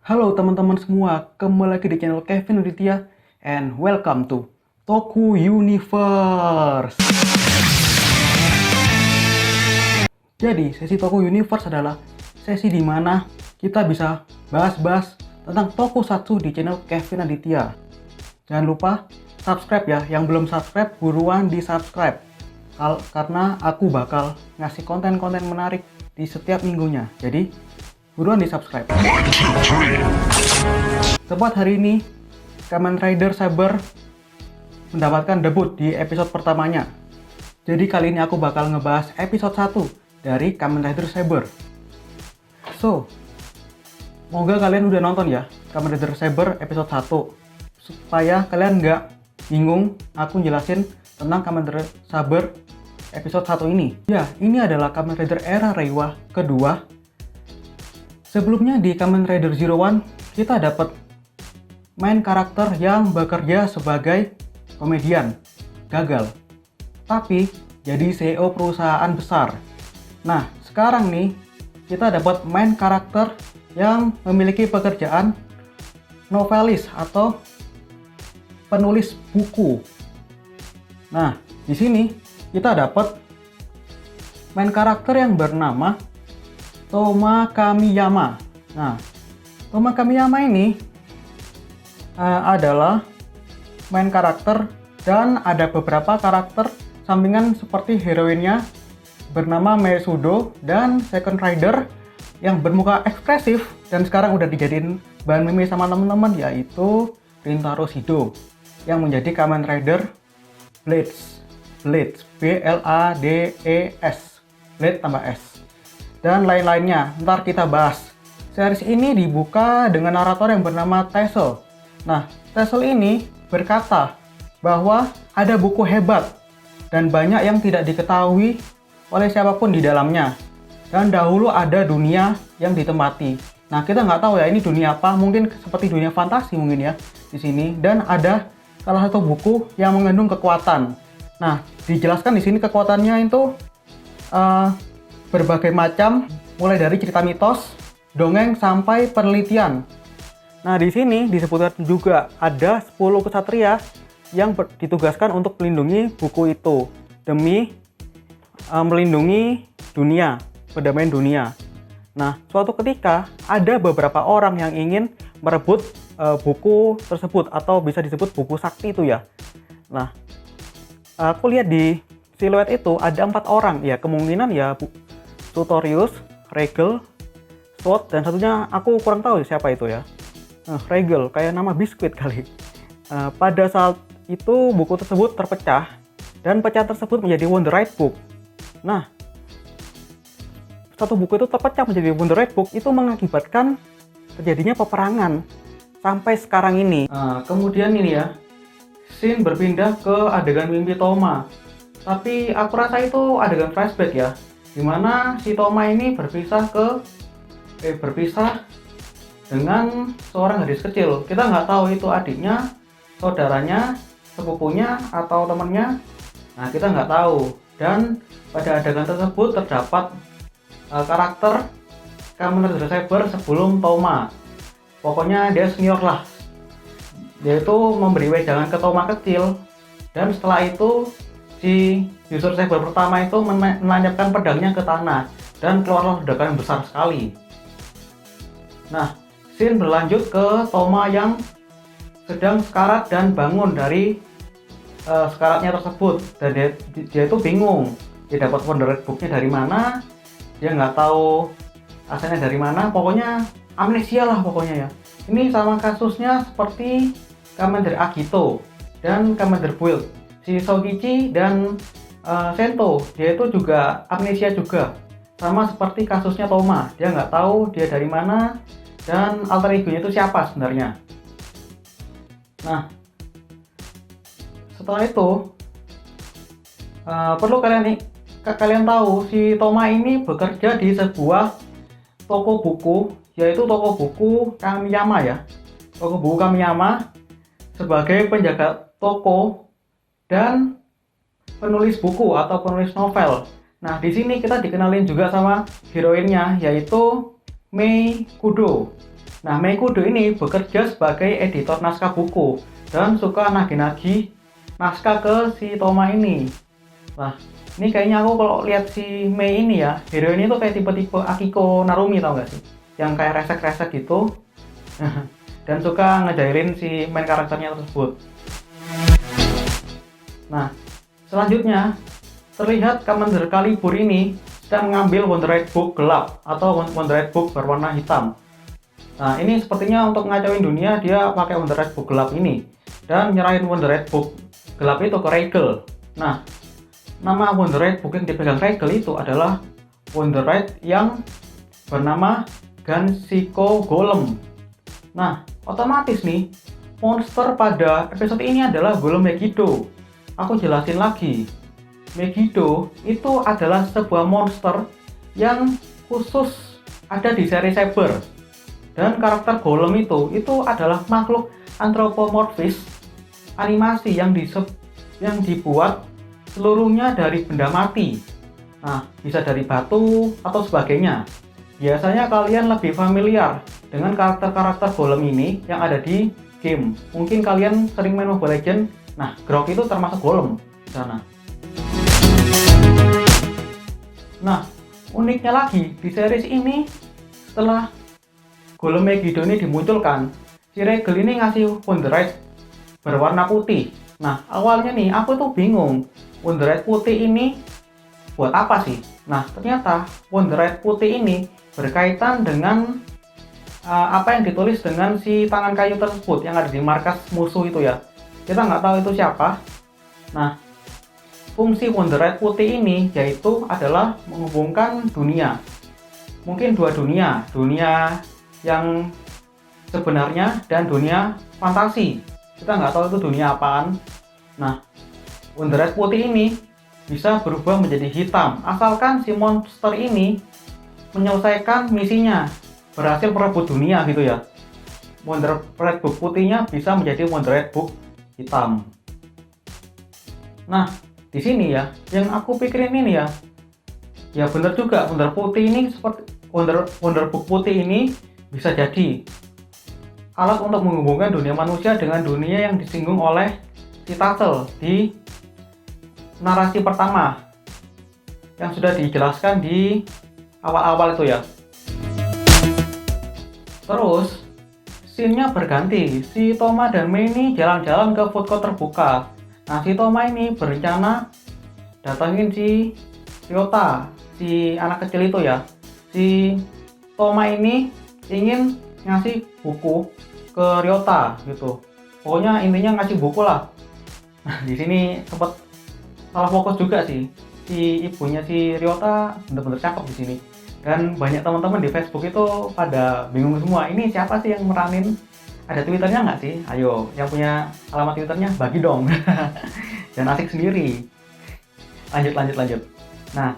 Halo teman-teman semua, kembali lagi di channel Kevin Aditya and welcome to Toku Universe. Jadi, sesi Toku Universe adalah sesi di mana kita bisa bahas-bahas tentang tokusatsu di channel Kevin Aditya. Jangan lupa subscribe ya, yang belum subscribe buruan di subscribe. Karena aku bakal ngasih konten-konten menarik di setiap minggunya. Jadi, buruan di subscribe. Tepat hari ini, Kamen Rider Saber mendapatkan debut di episode pertamanya. Jadi kali ini aku bakal ngebahas episode 1 dari Kamen Rider Saber. So, semoga kalian udah nonton ya Kamen Rider Saber episode 1. Supaya kalian nggak bingung aku jelasin tentang Kamen Rider Saber episode 1 ini. Ya, ini adalah Kamen Rider era Reiwa kedua. Sebelumnya di Kamen Rider Zero One, kita dapat main karakter yang bekerja sebagai komedian, gagal. Tapi jadi CEO perusahaan besar. Nah, sekarang nih, kita dapat main karakter yang memiliki pekerjaan novelis atau penulis buku. Nah, di sini kita dapat main karakter yang bernama Toma Kamiyama. Nah, Toma Kamiyama ini adalah main karakter dan ada beberapa karakter sampingan seperti heroinnya bernama Mesudo dan Second Rider yang bermuka ekspresif dan sekarang udah dijadiin bahan meme sama teman-teman, yaitu Rintaro Shido yang menjadi Kamen Rider Blades, B-L-A-D-E-S, Blade tambah S, dan lain-lainnya. Ntar kita bahas. Series ini dibuka dengan narator yang bernama Taisel. Nah, Taisel ini berkata bahwa ada buku hebat dan banyak yang tidak diketahui oleh siapapun di dalamnya. Dan dahulu ada dunia yang ditempati. Nah, kita nggak tahu ya ini dunia apa, mungkin seperti dunia fantasi mungkin ya di sini. Dan ada salah satu buku yang mengandung kekuatan. Nah, dijelaskan di sini kekuatannya itu berbagai macam, mulai dari cerita mitos, dongeng, sampai penelitian. Nah, di sini disebutkan juga ada 10 kesatria yang ditugaskan untuk melindungi buku itu demi melindungi dunia, perdamaian dunia. Nah, suatu ketika ada beberapa orang yang ingin merebut buku tersebut, atau bisa disebut buku sakti itu ya. Nah, aku lihat di siluet itu ada 4 orang, ya kemungkinan ya Tutorius, Regel, Sword, dan satunya aku kurang tahu siapa itu ya. Regel, kayak nama biskuit kali. Pada saat itu buku tersebut terpecah, dan pecahan tersebut menjadi Wonderite Book. Nah, satu buku itu terpecah menjadi Wonderite Book, itu mengakibatkan terjadinya peperangan sampai sekarang ini. Kemudian ini ya, scene berpindah ke adegan mimpi Toma. Tapi aku rasa itu adegan flashback ya, dimana si Toma ini berpisah dengan seorang gadis kecil. Kita nggak tahu itu adiknya, saudaranya, sepupunya, atau temannya. Nah, kita nggak tahu. Dan pada adegan tersebut terdapat karakter Kamen Rider Saber sebelum Toma. Pokoknya dia senior lah. Dia itu memberi wejangan ke Toma kecil. Dan setelah itu si user Saber pertama itu menancapkan pedangnya ke tanah dan keluarlah ledakan yang besar sekali. Nah, scene berlanjut ke Toma yang sedang sekarat dan bangun dari sekaratnya tersebut, dan dia itu bingung, dia dapat Wonderite Book-nya dari mana, dia nggak tahu asalnya dari mana, pokoknya amnesia lah pokoknya ya. Ini sama kasusnya seperti Kamen Rider Agito dan Kamen Rider Build. Si Shokichi dan Sento, dia itu juga amnesia juga, sama seperti kasusnya Toma. Dia nggak tahu dia dari mana dan alter ego-nya itu siapa sebenarnya. Nah, setelah itu perlu kalian tahu si Toma ini bekerja di sebuah toko buku, yaitu toko buku Kamiyama ya. Toko buku Kamiyama sebagai penjaga toko dan penulis buku atau penulis novel. Nah, di sini kita dikenalin juga sama heroinnya, yaitu Mei Kudo. Nah, Meikudo ini bekerja sebagai editor naskah buku dan suka nagih-nagih naskah ke si Toma ini. Nah, ini kayaknya aku kalau lihat si Mei ini ya, hero ini tuh kayak tipe-tipe Akiko Narumi, tau gak sih? Yang kayak resek-resek gitu. Dan suka ngejailin si main karakternya tersebut. Nah, selanjutnya terlihat Commander Kalibur ini sedang mengambil Wonderite Book gelap atau Wonderite Book berwarna hitam. Nah, ini sepertinya untuk ngacauin dunia, dia pakai Wonderite Book gelap ini dan nyerahin Wonderite Book gelap itu ke Regal. Nah, nama Wonderite Book yang dipegang Regal itu adalah Wonderite yang bernama Ganshiko Golem. Nah, otomatis nih monster pada episode ini adalah Golem Megiddo. Aku jelasin lagi. Megiddo itu adalah sebuah monster yang khusus ada di seri Saber. Dan karakter Golem itu adalah makhluk antropomorfis animasi yang dibuat seluruhnya dari benda mati. Nah, bisa dari batu atau sebagainya. Biasanya kalian lebih familiar dengan karakter-karakter Golem ini yang ada di game. Mungkin kalian sering main Mobile Legends. Nah, Grok itu termasuk Golem di sana. Nah, uniknya lagi di series ini, setelah Golem Megiddo ini dimunculkan, si Regal ini ngasih Wonderite berwarna putih. Nah, awalnya nih aku tuh bingung, Wonderite putih ini buat apa sih? Nah, ternyata Wonderite putih ini berkaitan dengan apa yang ditulis dengan si tangan kayu tersebut yang ada di markas musuh itu ya. Kita nggak tahu itu siapa. Nah, fungsi Wonderite putih ini yaitu adalah menghubungkan dunia. Mungkin dua dunia, dunia yang sebenarnya dan dunia fantasi. Kita nggak tahu itu dunia apaan. Nah, Wonderite putih ini bisa berubah menjadi hitam asalkan si monster ini menyelesaikan misinya, berhasil merebut dunia gitu ya. Wonderite Book putihnya bisa menjadi Wonderite Book hitam. Nah, di sini ya, yang aku pikirin ini ya bener juga, Wonder putih ini seperti Wonder Book putih ini bisa jadi alat untuk menghubungkan dunia manusia dengan dunia yang disinggung oleh si Tassel di narasi pertama yang sudah dijelaskan di awal-awal itu ya. Terus scene-nya berganti, si Toma dan Mei ini jalan-jalan ke food court terbuka. Nah, si Toma ini berencana datangin si Ryota, si anak kecil itu ya. Si Toma ini ingin ngasih buku ke Ryota gitu. Pokoknya intinya ngasih buku lah. Nah, di sini sempat salah fokus juga sih. Si ibunya si Ryota bener-bener cakep di sini. Dan banyak teman-teman di Facebook itu pada bingung semua, ini siapa sih yang meranin? Ada Twitternya nggak sih? Ayo, yang punya alamat Twitternya bagi dong. Dan asik sendiri. Lanjut. Nah,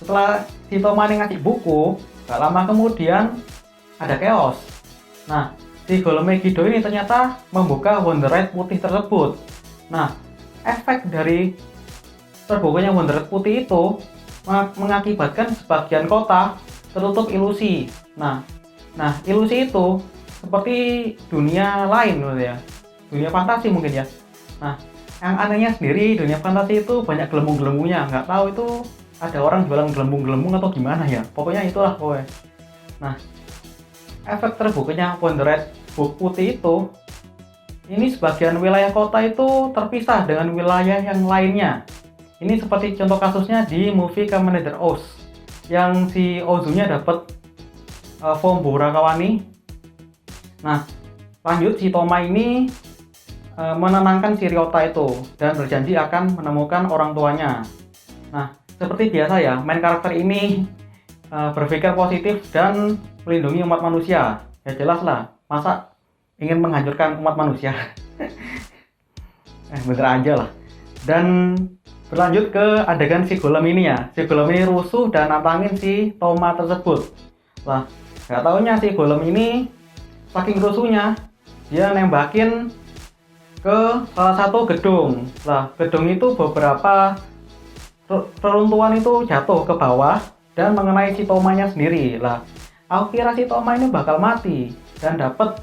setelah si Toma ini ngasih buku, gak lama kemudian ada chaos. Nah, si Golem Megiddo ini ternyata membuka Wonderite putih tersebut. Nah, efek dari terbukanya Wonderite putih itu mengakibatkan sebagian kota tertutup ilusi. Nah, ilusi itu seperti dunia lain ya, dunia fantasi mungkin ya. Nah, yang anehnya sendiri dunia fantasi itu banyak gelembung-gelembungnya. Nggak tahu itu ada orang jualan gelembung-gelembung atau gimana ya. Pokoknya itulah pokoknya. Nah, efek terbukanya Wonderite Book putih itu, ini sebagian wilayah kota itu terpisah dengan wilayah yang lainnya. Ini seperti contoh kasusnya di movie Kamen Rider Oz, yang si Ozunya dapat form Borakawani. Nah, lanjut si Toma ini menenangkan si Ryota itu dan berjanji akan menemukan orang tuanya. Nah, seperti biasa ya, main karakter ini berpikir positif dan melindungi umat manusia. Ya jelas lah, masa ingin menghancurkan umat manusia? Bener aja lah. Dan berlanjut ke adegan si Golem ini ya. Si Golem ini rusuh dan nantangin si Toma tersebut. Lah, gak taunya si Golem ini saking rusuhnya, dia nembakin ke salah satu gedung. Lah, gedung itu beberapa reruntuhan itu jatuh ke bawah dan mengenai si Tomanya sendiri. Lah, Aku kira si Toma ini bakal mati dan dapat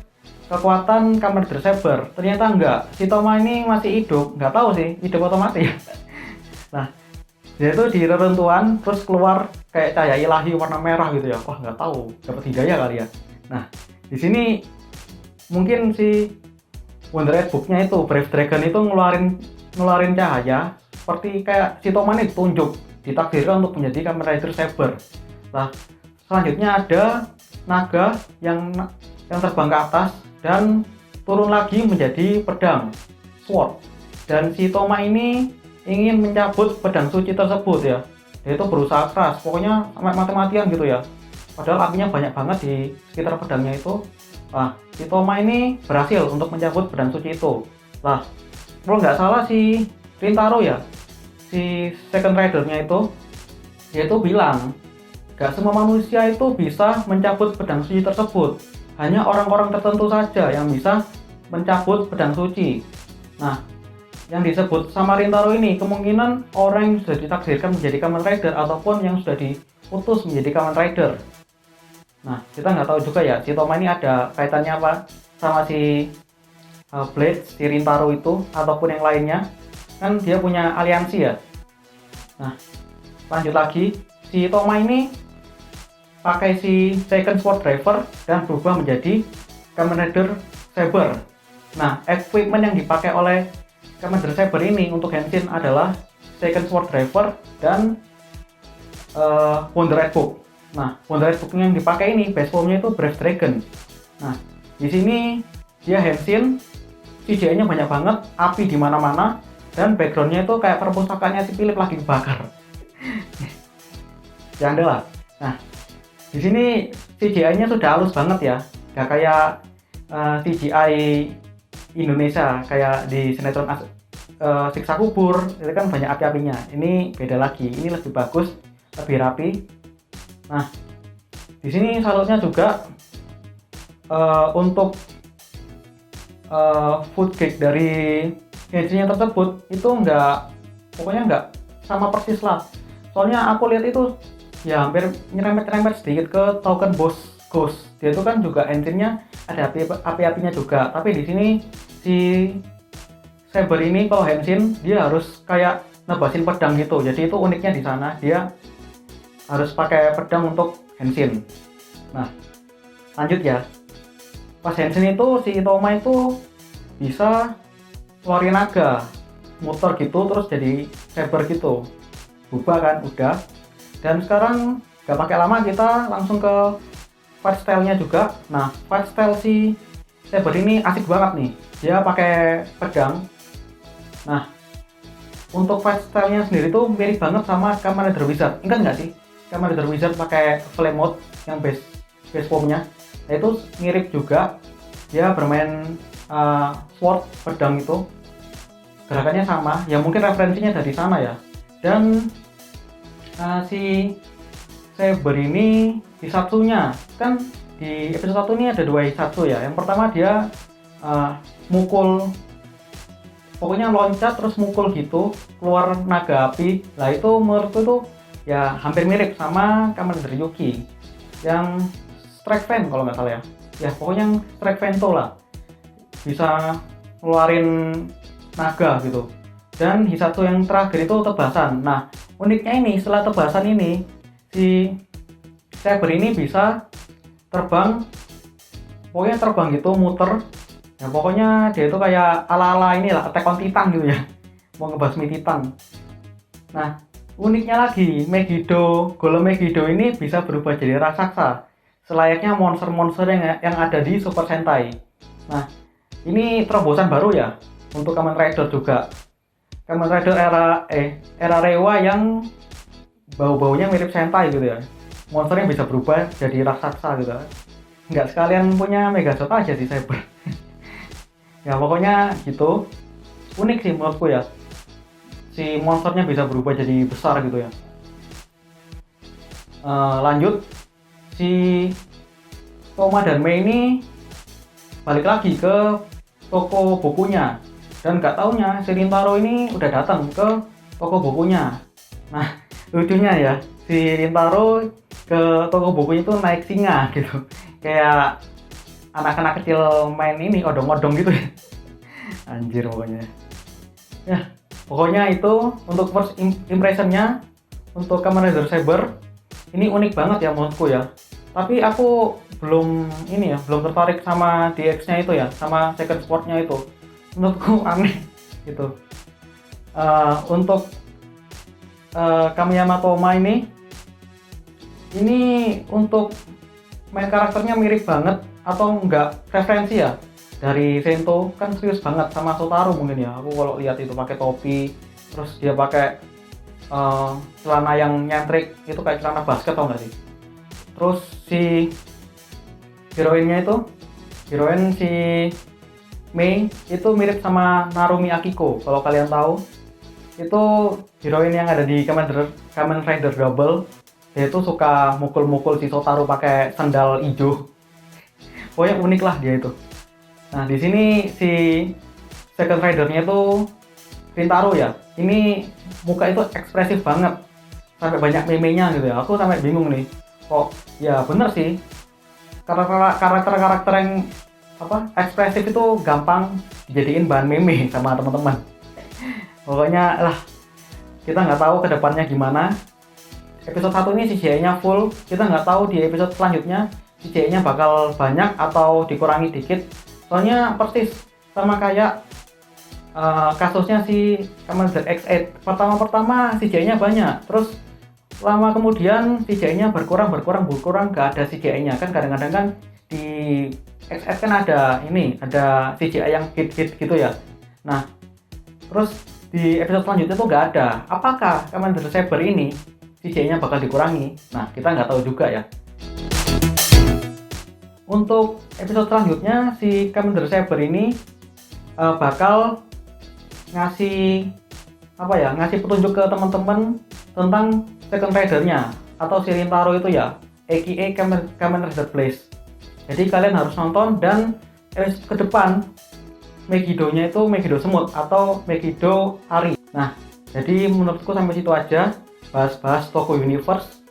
kekuatan Kamen Rider Saber. Ternyata enggak, si Toma ini masih hidup. Nggak tahu sih hidup atau mati. Nah, dia itu di reruntuhan terus keluar kayak cahaya ilahi warna merah gitu ya. Wah, nggak tahu, dapat hidayah kali ya. Nah, di sini mungkin si Wonder Red Book-nya itu Brave Dragon itu ngeluarin cahaya seperti kayak si Toma ini ditunjuk, ditakdirkan untuk menjadi Kamen Rider Saber. Nah, selanjutnya ada naga yang terbang ke atas dan turun lagi menjadi pedang sword. Dan si Toma ini ingin mencabut pedang suci tersebut ya. Dia itu berusaha keras, pokoknya sampai mati-matian gitu ya. Padahal apinya banyak banget di sekitar pedangnya itu. Nah, si Toma ini berhasil untuk mencabut pedang suci itu. Nah, kalau nggak salah si Rintaro ya, si second rider-nya itu, dia itu bilang gak semua manusia itu bisa mencabut pedang suci tersebut. Hanya orang-orang tertentu saja yang bisa mencabut pedang suci. Nah, yang disebut sama Rintaro ini kemungkinan orang yang sudah ditakdirkan menjadi Kamen Rider ataupun yang sudah diutus menjadi Kamen Rider. Nah, kita nggak tahu juga ya, si Toma ini ada kaitannya apa sama si Blade, si Rintaro itu, ataupun yang lainnya. Kan dia punya aliansi ya. Nah, lanjut lagi, si Toma ini pakai si Second Sword Driver dan berubah menjadi Kamen Rider Saber. Nah, equipment yang dipakai oleh Kamen Rider Saber ini untuk Henshin adalah Second Sword Driver dan Wonder Red Book. Nah, Wonder Red Book yang dipakai ini base form-nya itu Brave Dragon. Nah, di sini dia Henshin, CGI-nya banyak banget, api di mana-mana, dan background-nya itu kayak perpustakaannya si Philip lagi kebakar. Ya anda lah. Nah, di sini CGI-nya sudah halus banget ya, gak kayak CGI Indonesia kayak di sinetron Siksa Kubur, itu kan banyak api-apinya. Ini beda lagi, ini lebih bagus, lebih rapi. Nah, di sini salutnya juga untuk food cake dari Henshin tersebut itu pokoknya nggak sama persis lah. Soalnya aku lihat itu ya hampir nyerempet-nyerempet sedikit ke token boss Ghost. Dia itu kan juga Henshin-nya ada api-apinya juga. Tapi di sini si Saber ini kalau Henshin dia harus kayak nebasin pedang gitu. Jadi itu uniknya di sana, dia harus pakai pedang untuk Henshin. Nah, lanjut ya. Pas Henshin itu si Toma itu bisa keluarin naga, muter gitu terus jadi Saber gitu. Berubah kan udah. Dan sekarang gak pakai lama, kita langsung ke fight style-nya juga. Nah, fight style si Saber ini asik banget nih. Dia pakai pedang. Nah, untuk fight style-nya sendiri tuh mirip banget sama Kamen Rider Wizard. Ingat nggak sih? Kamen Rider Wizard pakai flame mode yang base form-nya. Nah, itu mirip juga. Dia bermain sword, pedang itu. Gerakannya sama. Ya mungkin referensinya dari sana ya. Dan si Saber ini Hisatsunya kan di episode 1 ini ada 2 Hisatsu ya. Yang pertama dia mukul, pokoknya loncat terus mukul gitu, keluar naga api. Lah itu menurutku tuh ya hampir mirip sama Kamen Rider Yuki yang Strike Fan kalau nggak salah ya. Ya pokoknya yang Strike Fan tuh lah, bisa ngeluarin naga gitu. Dan Hisatsu yang terakhir itu tebasan. Nah, uniknya ini setelah tebasan ini si Saber ini bisa terbang, pokoknya terbang gitu, muter. Ya pokoknya dia itu kayak ala-ala inilah Attack on Titan gitu ya, mau ngebasmi Titan. Nah, uniknya lagi Golem Megiddo ini bisa berubah jadi raksasa selayaknya monster-monster yang ada di Super Sentai. Nah, ini terobosan baru ya untuk Kamen Rider juga. Kamen Rider era Reiwa yang bau-baunya mirip Sentai gitu ya. Monsternya bisa berubah jadi raksasa gitu. Nggak sekalian punya Megazord aja sih Saber. Ya pokoknya gitu. Unik sih menurutku ya. Si monsternya bisa berubah jadi besar gitu ya. Lanjut, si Toma dan Mei ini balik lagi ke toko bukunya. Dan nggak taunya si Rintaro ini udah datang ke toko bukunya. Nah, lucunya ya, si Rintaro ke toko bukunya tuh naik singa gitu, kayak anak-anak kecil main ini odong-odong gitu ya. Anjir pokoknya ya. Pokoknya itu untuk first impressionnya untuk Kamen Rider Saber ini unik banget ya menurutku ya. Tapi aku belum ini ya, belum tertarik sama DX-nya itu ya, sama second sword-nya itu. Menurutku aneh gitu. Untuk Kamiyama Toma ini untuk main karakternya mirip banget atau enggak referensi ya dari Sento, kan serius banget sama Shotaro mungkin ya. Aku kalau lihat itu pakai topi, terus dia pakai celana yang nyentrik itu kayak celana basket, tau nggak sih? Terus si heroin si Mei itu mirip sama Narumi Akiko. Kalau kalian tahu, itu heroin yang ada di Kamen Rider Double. Dia itu suka mukul-mukul si Shotaro pakai sandal hijau. Pokoknya unik lah dia itu. Nah, di sini si Second Rider-nya itu Rintaro ya. Ini muka itu ekspresif banget. Sampai banyak meme-nya gitu ya. Aku sampai bingung nih. Kok ya bener sih. Karakter-karakter yang ekspresif itu gampang dijadiin bahan meme sama teman-teman. Pokoknya lah, kita nggak tahu kedepannya gimana. Episode 1 ini CGI-nya full. Kita nggak tahu di episode selanjutnya CGI-nya bakal banyak atau dikurangi dikit. Soalnya persis sama kayak kasusnya si Kamen Rider X8. Pertama CGI-nya banyak, terus lama kemudian CGI-nya berkurang, nggak ada CGI-nya. Kan kadang-kadang kan di X8 kan ada CGI yang hit gitu ya. Nah, terus di episode selanjutnya tuh nggak ada. Apakah Kamen Rider Saber ini CGI-nya bakal dikurangi? Nah, kita nggak tahu juga ya. Untuk episode selanjutnya si Kamen Rider Saber ini bakal ngasih petunjuk ke teman-teman tentang Second Rider-nya atau si Rintaro itu ya, aka Kamen Rider Blaze. Jadi kalian harus nonton, dan ke depan Megiddo-nya itu Megiddo Semut atau Megiddo Hari. Nah, jadi menurutku sampai situ aja bahas-bahas Toko Universe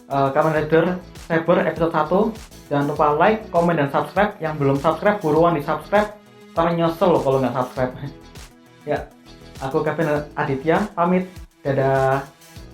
Kamen Rider Saber episode 1. Jangan lupa like, komen, dan subscribe. Yang belum subscribe buruan di subscribe, karena nyesel loh kalau nggak subscribe. Ya, aku Kevin Aditya pamit, dadah.